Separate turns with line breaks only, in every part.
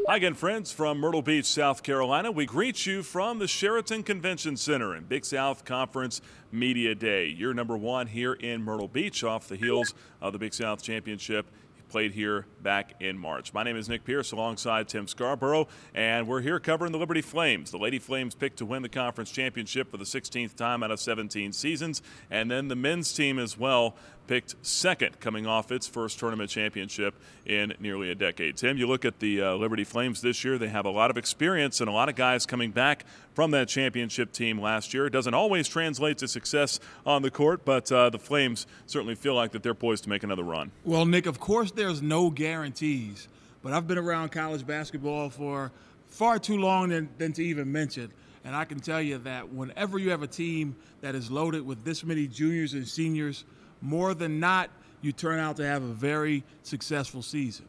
Hi again, friends from Myrtle Beach, South Carolina. We greet you from the Sheraton Convention Center in Big South Conference Media Day. Year number one here in Myrtle Beach off the heels of the Big South Championship played here back in March. My name is Nick Pierce alongside Tim Scarborough, and we're here covering the Liberty Flames. The Lady Flames picked to win the conference championship for the 16th time out of 17 seasons, and then the men's team as well picked second, coming off its first tournament championship in nearly a decade. Tim, you look at the Liberty Flames this year, they have a lot of experience and a lot of guys coming back from that championship team last year. It doesn't always translate to success on the court, but the Flames certainly feel like that they're poised to make another run.
Well, Nick, of course there's no guarantees, but I've been around college basketball for far too long than to even mention. And I can tell you that whenever you have a team that is loaded with this many juniors and seniors, more than not, you turn out to have a very successful season.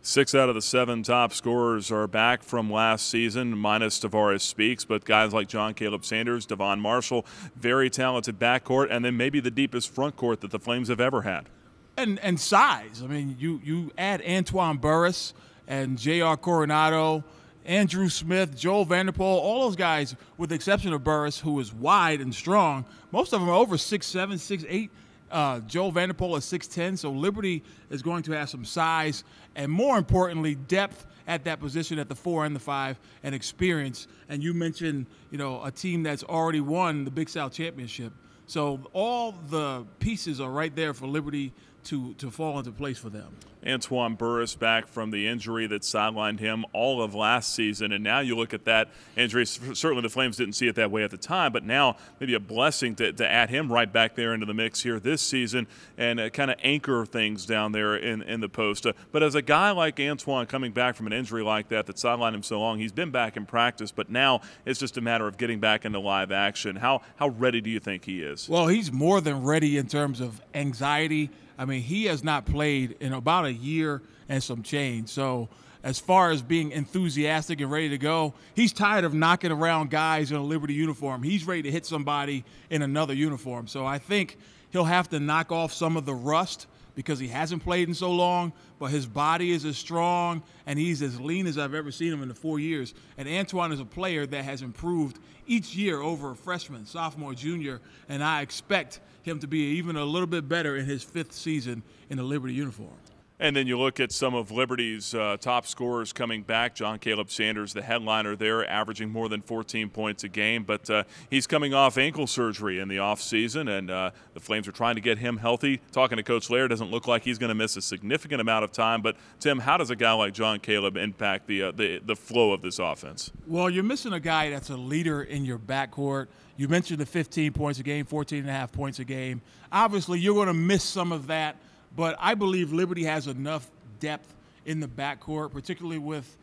6 out of the 7 top scorers are back from last season, minus Tavares Speaks, but guys like John Caleb Sanders, Devon Marshall, very talented backcourt, and then maybe the deepest front court that the Flames have ever had.
And size. I mean, you add Antoine Burris and J.R. Coronado, Andrew Smith, Joel Vanderpool, all those guys, with the exception of Burris, who is wide and strong. Most of them are over 6'7", 6'8". Joel Vanderpool is 6'10", so Liberty is going to have some size and, more importantly, depth at that position at the 4 and the 5 and experience. And you mentioned, a team that's already won the Big South Championship. So all the pieces are right there for Liberty to fall into place for them.
Antoine Burris back from the injury that sidelined him all of last season, and now you look at that injury. Certainly the Flames didn't see it that way at the time, but now maybe a blessing to add him right back there into the mix here this season and kind of anchor things down there in the post. But as a guy like Antoine coming back from an injury like that sidelined him so long, he's been back in practice, but now it's just a matter of getting back into live action. How ready do you think he is?
Well, he's more than ready in terms of anxiety. I mean, he has not played in about a year and some change. So as far as being enthusiastic and ready to go, he's tired of knocking around guys in a Liberty uniform. He's ready to hit somebody in another uniform. So I think he'll have to knock off some of the rust because he hasn't played in so long, but his body is as strong and he's as lean as I've ever seen him in the 4 years. And Antoine is a player that has improved each year over freshman, sophomore, junior, and I expect him to be even a little bit better in his 5th season in the Liberty uniform.
And then you look at some of Liberty's top scorers coming back. John Caleb Sanders, the headliner there, averaging more than 14 points a game. But he's coming off ankle surgery in the offseason, and the Flames are trying to get him healthy. Talking to Coach Laird, doesn't look like he's going to miss a significant amount of time. But, Tim, how does a guy like John Caleb impact the flow of this offense?
Well, you're missing a guy that's a leader in your backcourt. You mentioned the 15 points a game, 14.5 points a game. Obviously, you're going to miss some of that. But I believe Liberty has enough depth in the backcourt, particularly with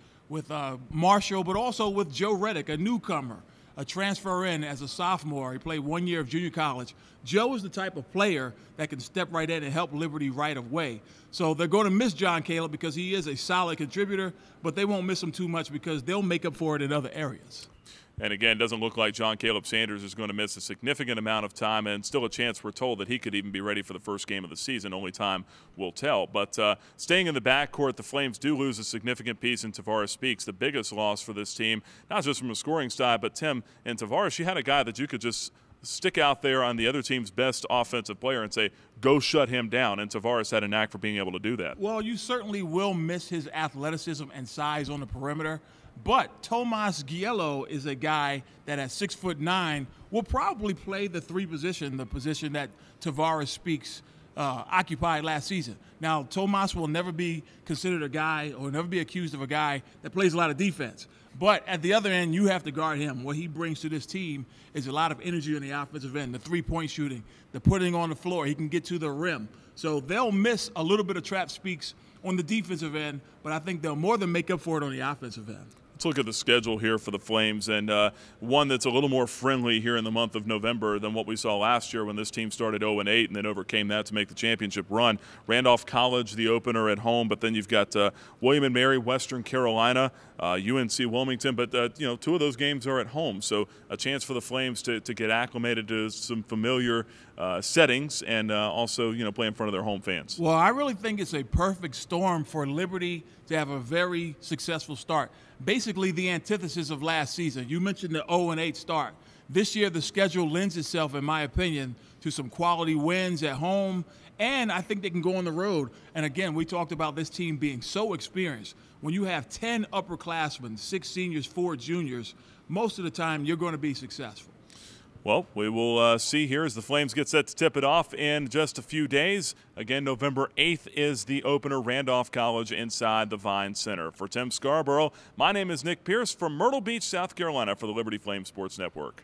Marshall, but also with Joe Reddick, a newcomer, a transfer in as a sophomore. He played 1 year of junior college. Joe is the type of player that can step right in and help Liberty right away. So they're going to miss John Caleb because he is a solid contributor, but they won't miss him too much because they'll make up for it in other areas.
And again, it doesn't look like John Caleb Sanders is going to miss a significant amount of time, and still a chance, we're told, that he could even be ready for the first game of the season. Only time will tell. But staying in the backcourt, the Flames do lose a significant piece in Tavares Speaks, the biggest loss for this team, not just from a scoring side, but Tim and Tavares, you had a guy that you could just stick out there on the other team's best offensive player and say, go shut him down, and Tavares had a knack for being able to do that.
Well, you certainly will miss his athleticism and size on the perimeter. But Tomas Giello is a guy that at 6'9" will probably play the 3 position, the position that Tavares Speaks occupied last season. Now, Tomas will never be considered a guy or never be accused of a guy that plays a lot of defense. But at the other end, you have to guard him. What he brings to this team is a lot of energy on the offensive end, the 3-point shooting, the putting on the floor. He can get to the rim. So they'll miss a little bit of Trap Speaks on the defensive end, but I think they'll more than make up for it on the offensive end.
Let's look at the schedule here for the Flames, and one that's a little more friendly here in the month of November than what we saw last year when this team started 0-8 and then overcame that to make the championship run. Randolph College, the opener at home, but then you've got William & Mary, Western Carolina, UNC Wilmington, but two of those games are at home, so a chance for the Flames to get acclimated to some familiar settings and also play in front of their home fans.
Well, I really think it's a perfect storm for Liberty to have a very successful start. Basically the antithesis of last season. You mentioned the 0-8 start. This year the schedule lends itself, in my opinion, to some quality wins at home, and I think they can go on the road. And again, we talked about this team being so experienced. When you have 10 upperclassmen, 6 seniors, 4 juniors, most of the time you're going to be successful.
Well, we will see here as the Flames get set to tip it off in just a few days. Again, November 8th is the opener, Randolph College inside the Vine Center. For Tim Scarborough, my name is Nick Pierce from Myrtle Beach, South Carolina for the Liberty Flames Sports Network.